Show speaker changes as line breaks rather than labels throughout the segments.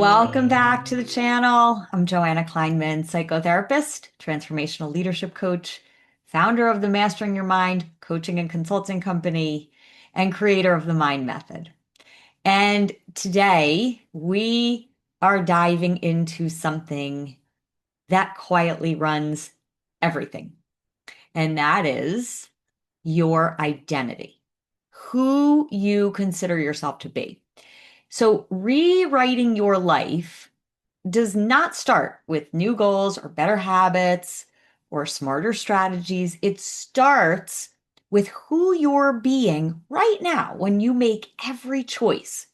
Welcome back to the channel. I'm Joanna Kleinman, psychotherapist, transformational leadership coach, founder of the Mastering Your Mind coaching and consulting company, and creator of the Mind Method. And today we are diving into something that quietly runs everything, and that is your identity, who you consider yourself to be. So, rewriting your life does not start with new goals or better habits or smarter strategies. It starts with who you're being right now when you make every choice.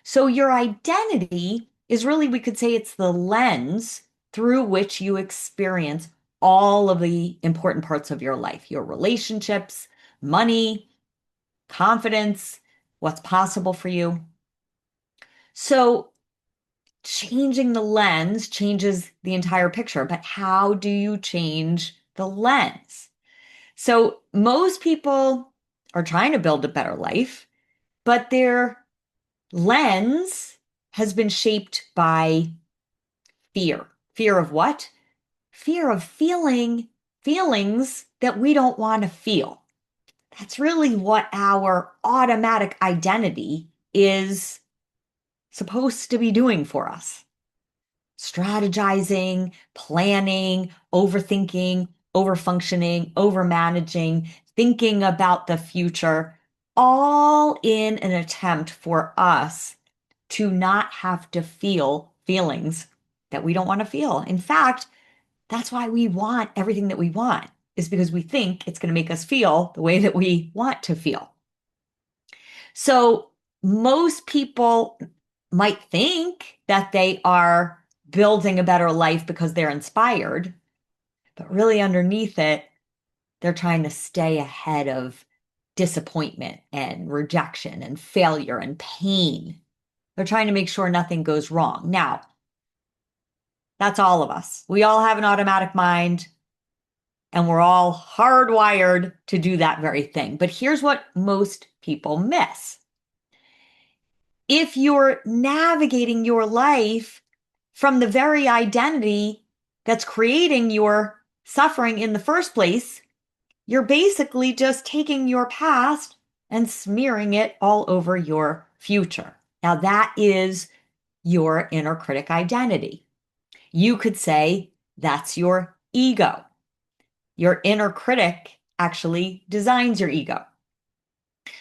So, your identity is really, we could say it's the lens through which you experience all of the important parts of your life, your relationships, money, confidence, what's possible for you. So, changing the lens changes the entire picture, but how do you change the lens? So most people are trying to build a better life, but their lens has been shaped by fear. Fear of what? Fear of feeling feelings that we don't want to feel. That's really what our automatic identity is supposed to be doing for us. Strategizing, planning, overthinking, overfunctioning, overmanaging, thinking about the future, all in an attempt for us to not have to feel feelings that we don't want to feel. In fact, that's why we want everything that we want, is because we think it's going to make us feel the way that we want to feel. So most people might think that they are building a better life because they're inspired, but really underneath it, they're trying to stay ahead of disappointment and rejection and failure and pain. They're trying to make sure nothing goes wrong. Now, that's all of us. We all have an automatic mind, and we're all hardwired to do that very thing. But here's what most people miss. If you're navigating your life from the very identity that's creating your suffering in the first place, you're basically just taking your past and smearing it all over your future. Now, that is your inner critic identity. You could say that's your ego. Your inner critic actually designs your ego.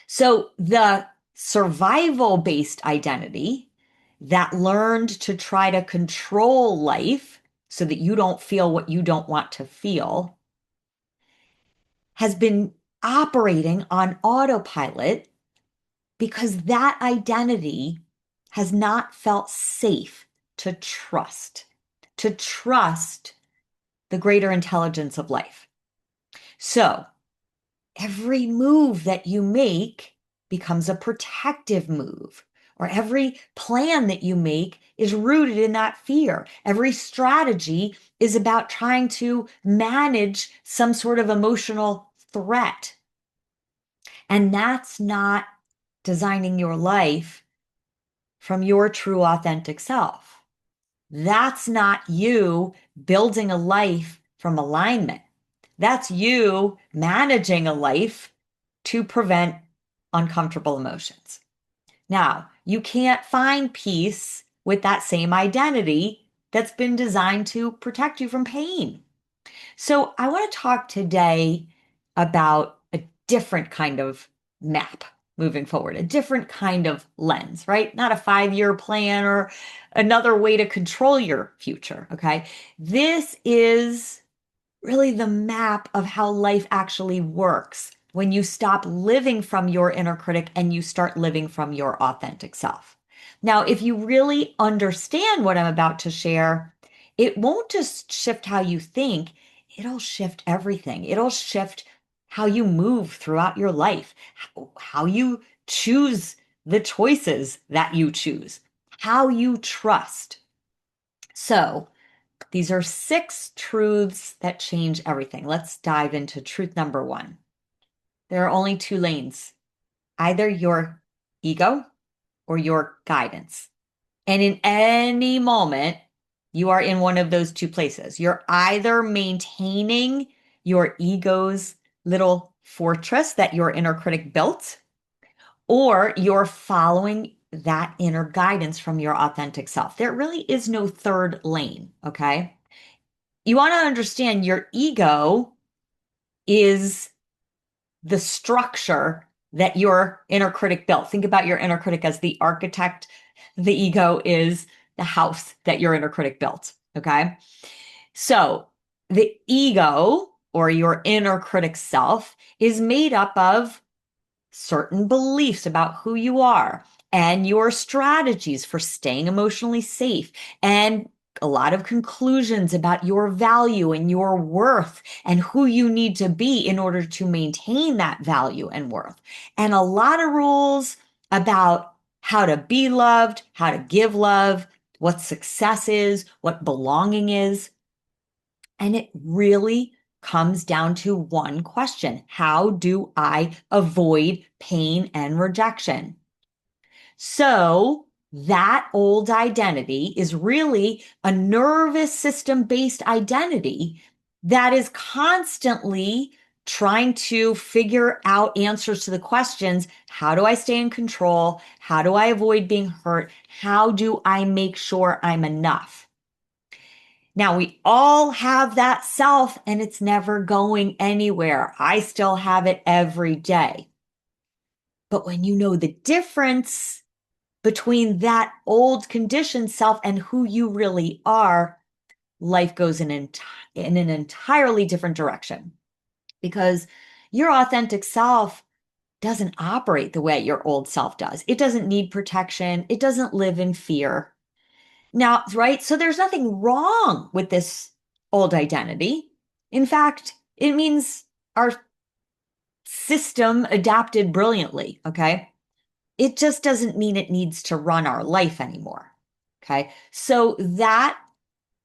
So the survival-based identity that learned to try to control life so that you don't feel what you don't want to feel has been operating on autopilot because that identity has not felt safe to trust the greater intelligence of life. So every move that you make becomes a protective move, or every plan that you make is rooted in that fear. Every strategy is about trying to manage some sort of emotional threat. And that's not designing your life from your true authentic self. That's not you building a life from alignment. That's you managing a life to prevent uncomfortable emotions. Now, you can't find peace with that same identity that's been designed to protect you from pain. So, I want to talk today about a different kind of map moving forward, a different kind of lens, right? Not a 5-year plan or another way to control your future, okay? This is really the map of how life actually works when you stop living from your inner critic and you start living from your authentic self. Now, if you really understand what I'm about to share, it won't just shift how you think, it'll shift everything. It'll shift how you move throughout your life, how you choose the choices that you choose, how you trust. So, these are 6 truths that change everything. Let's dive into truth number 1. There are only 2 lanes, either your ego or your guidance. And in any moment, you are in one of those two places. You're either maintaining your ego's little fortress that your inner critic built, or you're following that inner guidance from your authentic self. There really is no third lane, okay? You want to understand your ego is the structure that your inner critic built. Think about your inner critic as the architect. The ego is the house that your inner critic built. Okay. So the ego or your inner critic self is made up of certain beliefs about who you are and your strategies for staying emotionally safe and a lot of conclusions about your value and your worth and who you need to be in order to maintain that value and worth. And a lot of rules about how to be loved, how to give love, what success is, what belonging is. And it really comes down to one question. How do I avoid pain and rejection? So that old identity is really a nervous system based identity that is constantly trying to figure out answers to the questions. How do I stay in control? How do I avoid being hurt? How do I make sure I'm enough? Now, we all have that self and it's never going anywhere. I still have it every day. But when you know the difference between that old conditioned self and who you really are, life goes in an entirely different direction because your authentic self doesn't operate the way your old self does. It doesn't need protection. It doesn't live in fear. Now, right? So there's nothing wrong with this old identity. In fact, it means our system adapted brilliantly. Okay. It just doesn't mean it needs to run our life anymore. Okay. So that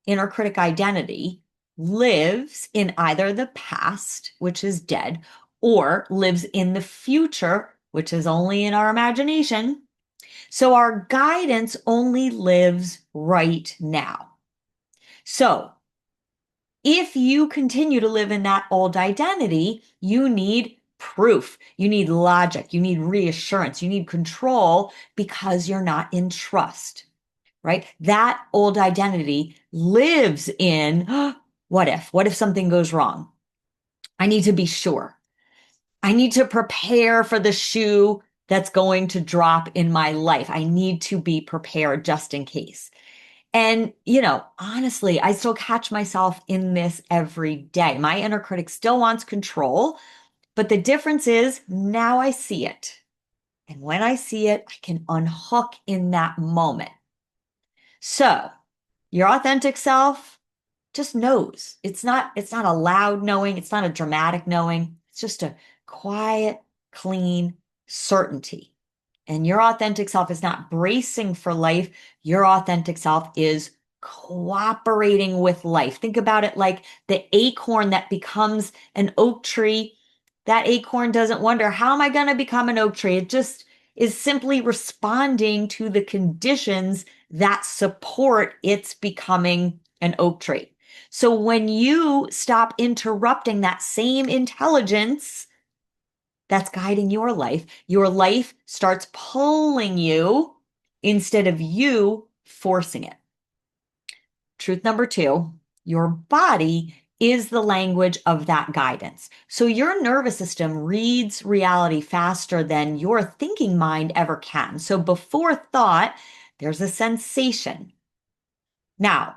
inner critic identity lives in either the past, which is dead, or lives in the future, which is only in our imagination. So our guidance only lives right now. So if you continue to live in that old identity, you need proof, you need logic, you need reassurance, you need control because you're not in trust, right? That old identity lives in what if? What if something goes wrong? I need to be sure. I need to prepare for the shoe that's going to drop in my life. I need to be prepared just in case. And, honestly, I still catch myself in this every day. My inner critic still wants control, but the difference is now I see it. And when I see it, I can unhook in that moment. So your authentic self just knows. It's not a loud knowing, it's not a dramatic knowing. It's just a quiet, clean certainty. And your authentic self is not bracing for life. Your authentic self is cooperating with life. Think about it like the acorn that becomes an oak tree. That acorn doesn't wonder, how am I going to become an oak tree? It just is simply responding to the conditions that support its becoming an oak tree. So when you stop interrupting that same intelligence that's guiding your life starts pulling you instead of you forcing it. Truth number two, your body is the language of that guidance. So your nervous system reads reality faster than your thinking mind ever can. So before thought, there's a sensation. Now,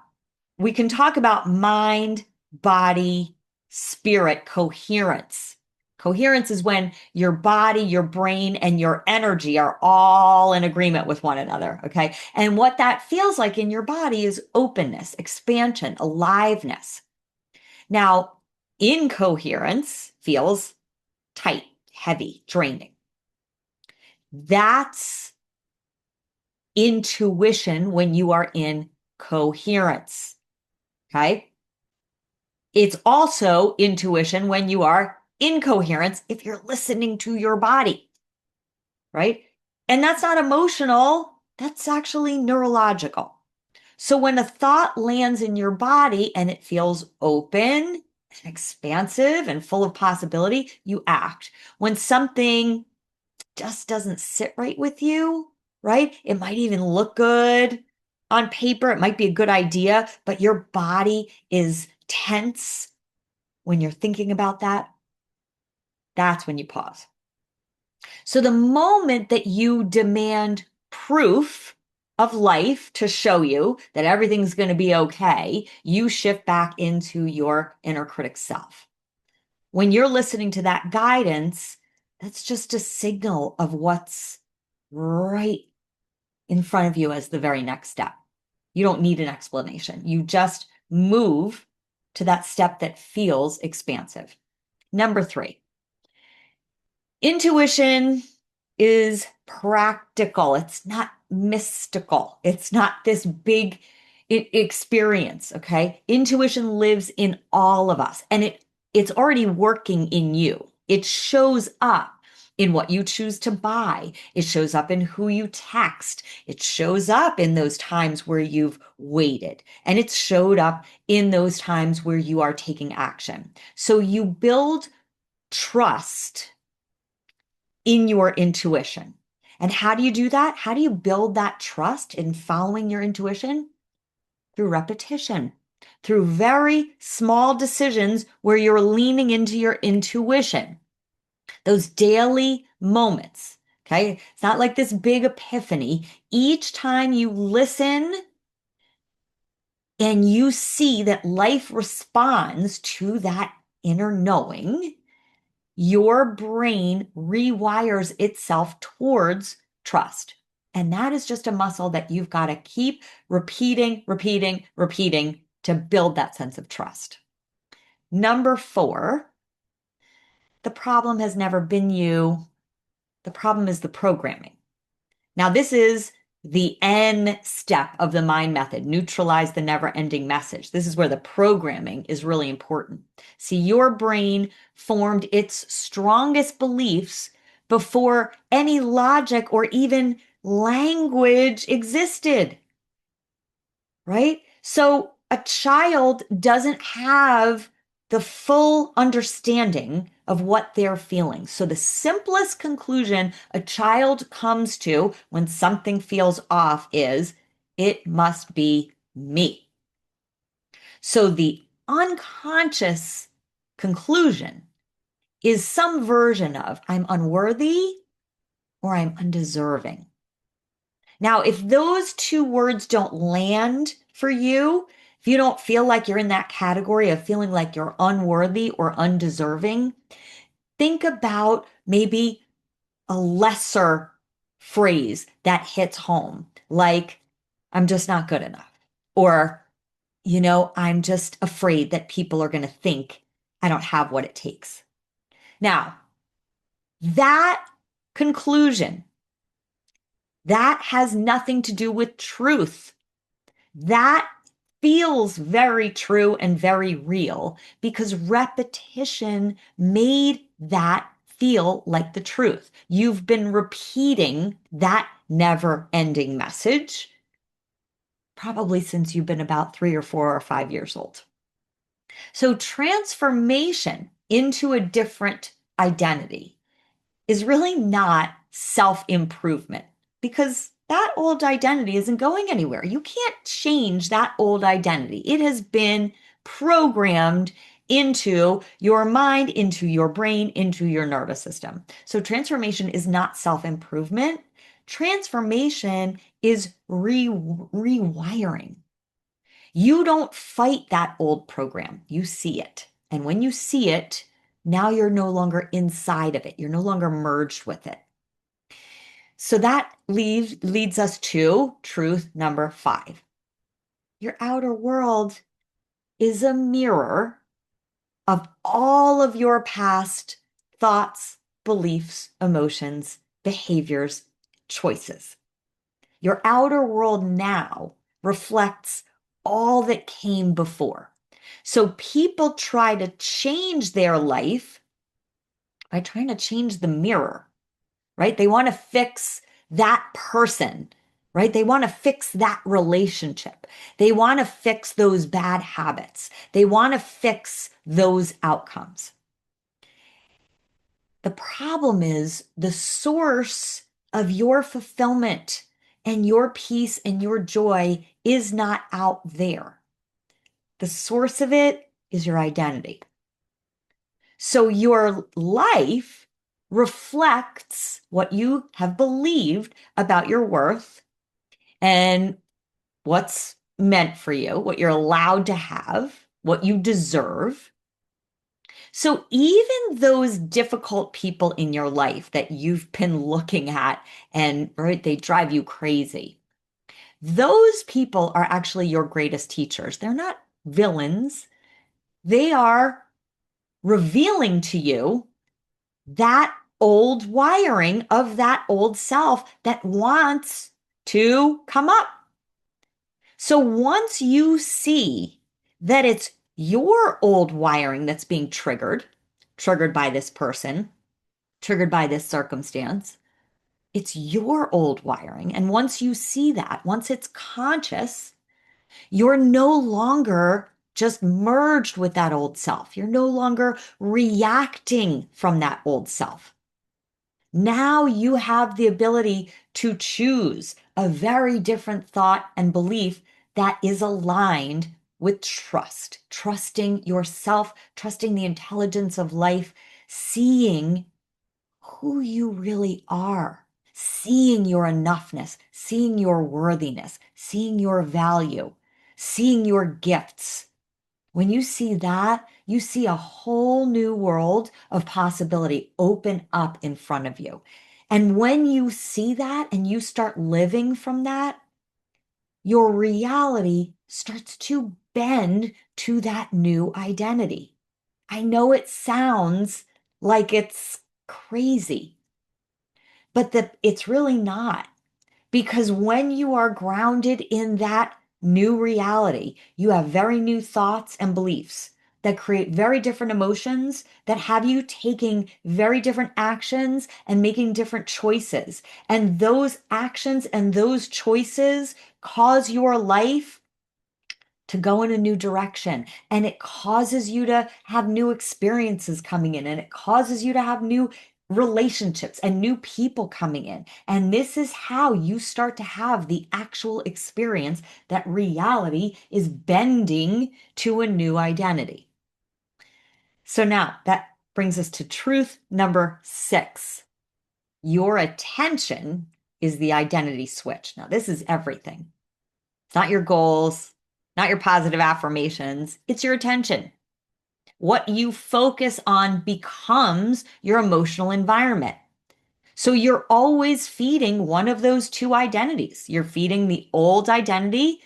we can talk about mind, body, spirit coherence. Coherence is when your body, your brain, and your energy are all in agreement with one another. Okay. And what that feels like in your body is openness, expansion, aliveness. Now, incoherence feels tight, heavy, draining. That's intuition when you are in coherence. Okay. It's also intuition when you are incoherence if you're listening to your body, right? And that's not emotional. That's actually neurological. So when a thought lands in your body and it feels open and expansive and full of possibility, you act. When something just doesn't sit right with you, right? It might even look good on paper. It might be a good idea, but your body is tense when you're thinking about that. That's when you pause. So the moment that you demand proof of life to show you that everything's going to be okay, you shift back into your inner critic self. When you're listening to that guidance, that's just a signal of what's right in front of you as the very next step. You don't need an explanation. You just move to that step that feels expansive. Number 3, intuition is practical. It's not mystical. It's not this big experience, okay? Intuition lives in all of us and it's already working in you. It shows up in what you choose to buy. It shows up in who you text. It shows up in those times where you've waited. And it's showed up in those times where you are taking action. So you build trust in your intuition. And how do you do that? How do you build that trust in following your intuition? Through repetition, through very small decisions where you're leaning into your intuition. Those daily moments, okay? It's not like this big epiphany. Each time you listen and you see that life responds to that inner knowing, your brain rewires itself towards trust. And that is just a muscle that you've got to keep repeating, repeating, repeating to build that sense of trust. Number 4, the problem has never been you. The problem is the programming. Now, this is the N step of the mind method, neutralize the never-ending message. This is where the programming is really important. See, your brain formed its strongest beliefs before any logic or even language existed, right? So a child doesn't have the full understanding of what they're feeling. So the simplest conclusion a child comes to when something feels off is, it must be me. So the unconscious conclusion is some version of, I'm unworthy or I'm undeserving. Now, if those two words don't land for you, if you don't feel like you're in that category of feeling like you're unworthy or undeserving, think about maybe a lesser phrase that hits home, like, I'm just not good enough. Or, I'm just afraid that people are going to think I don't have what it takes. Now, that conclusion, that has nothing to do with truth. That feels very true and very real because repetition made that feel like the truth. You've been repeating that never ending message probably since you've been about 3 or 4 or 5 years old. So transformation into a different identity is really not self-improvement because that old identity isn't going anywhere. You can't change that old identity. It has been programmed into your mind, into your brain, into your nervous system. So transformation is not self-improvement. Transformation is rewiring. You don't fight that old program. You see it. And when you see it, now you're no longer inside of it. You're no longer merged with it. So that leads us to truth number 5. Your outer world is a mirror of all of your past thoughts, beliefs, emotions, behaviors, choices. Your outer world now reflects all that came before. So people try to change their life by trying to change the mirror, right? They want to fix that person right? They want to fix that relationship. They want to fix those bad habits. They want to fix those outcomes. The problem is the source of your fulfillment and your peace and your joy is not out there. The source of it is your identity. So your life reflects what you have believed about your worth and what's meant for you, what you're allowed to have, what you deserve. So even those difficult people in your life that you've been looking at and right, they drive you crazy. Those people are actually your greatest teachers. They're not villains. They are revealing to you that old wiring of that old self that wants to come up. So once you see that it's your old wiring that's being triggered by this person, triggered by this circumstance, it's your old wiring. And once you see that, once it's conscious, you're no longer just merged with that old self. You're no longer reacting from that old self. Now you have the ability to choose a very different thought and belief that is aligned with trust, trusting yourself, trusting the intelligence of life, seeing who you really are, seeing your enoughness, seeing your worthiness, seeing your value, seeing your gifts. When you see that, you see a whole new world of possibility open up in front of you. And when you see that and you start living from that, your reality starts to bend to that new identity. I know it sounds like it's crazy, but it's really not. Because when you are grounded in that new reality, you have very new thoughts and beliefs that create very different emotions that have you taking very different actions and making different choices. And those actions and those choices cause your life to go in a new direction. And it causes you to have new experiences coming in, and it causes you to have new relationships and new people coming in. And this is how you start to have the actual experience that reality is bending to a new identity. So now that brings us to truth number 6. Your attention is the identity switch. Now, this is everything. It's not your goals, not your positive affirmations. It's your attention. What you focus on becomes your emotional environment. So you're always feeding one of those two identities. You're feeding the old identity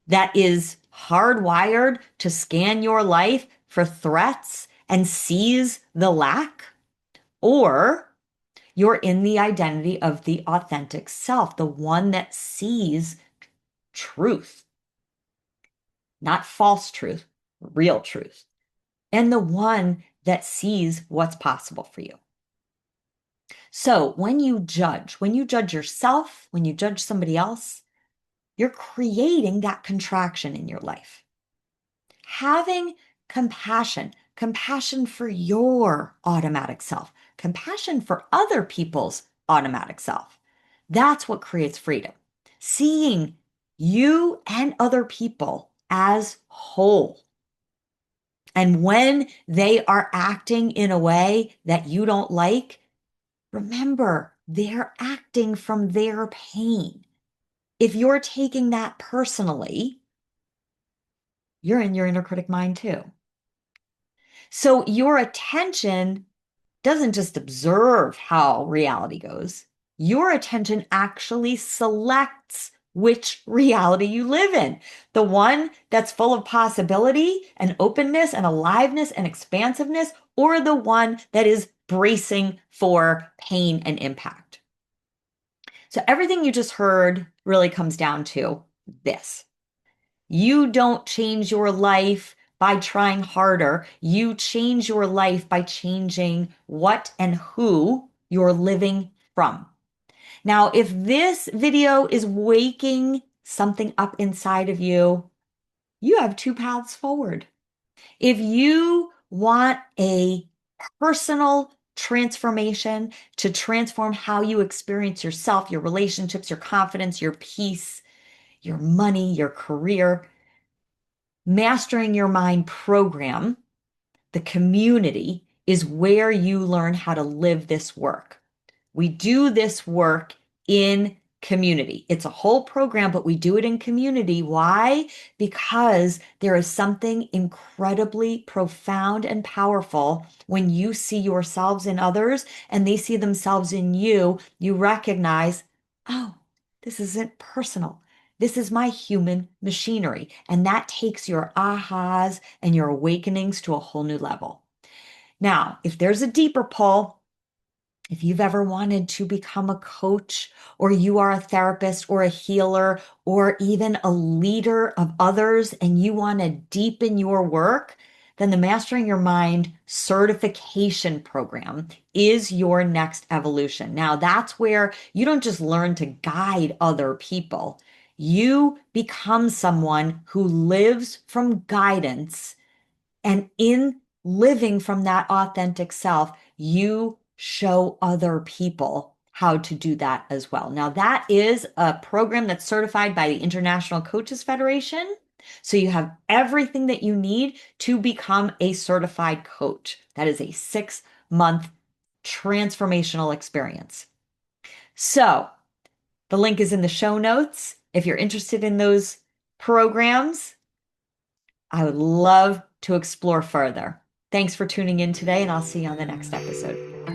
that is hardwired to scan your life for threats and sees the lack, or you're in the identity of the authentic self, the one that sees truth, not false truth, real truth, and the one that sees what's possible for you. So when you judge yourself, when you judge somebody else, you're creating that contraction in your life. Having compassion for your automatic self, compassion for other people's automatic self. That's what creates freedom. Seeing you and other people as whole. And when they are acting in a way that you don't like, remember, they're acting from their pain. If you're taking that personally, you're in your inner critic mind too. So your attention doesn't just observe how reality goes. Your attention actually selects which reality you live in. The one that's full of possibility and openness and aliveness and expansiveness, or the one that is bracing for pain and impact. So everything you just heard really comes down to this. You don't change your life by trying harder. You change your life by changing what and who you're living from. Now, if this video is waking something up inside of you, you have two paths forward. If you want a personal transformation to transform how you experience yourself, your relationships, your confidence, your peace, your money, your career, Mastering Your Mind program, the community, is where you learn how to live this work. We do this work in community. It's a whole program, but we do it in community. Why? Because there is something incredibly profound and powerful when you see yourselves in others and they see themselves in you. You recognize, oh, this isn't personal. This is my human machinery. And that takes your ahas and your awakenings to a whole new level. Now, if there's a deeper pull, if you've ever wanted to become a coach, or you are a therapist or a healer, or even a leader of others, and you want to deepen your work, then the Mastering Your Mind certification program is your next evolution. Now, that's where you don't just learn to guide other people, you become someone who lives from guidance. And in living from that authentic self, you show other people how to do that as well. Now, that is a program that's certified by the International Coaches Federation. So you have everything that you need to become a certified coach. That is a 6-month transformational experience. So the link is in the show notes. If you're interested in those programs, I would love to explore further. Thanks for tuning in today, and I'll see you on the next episode.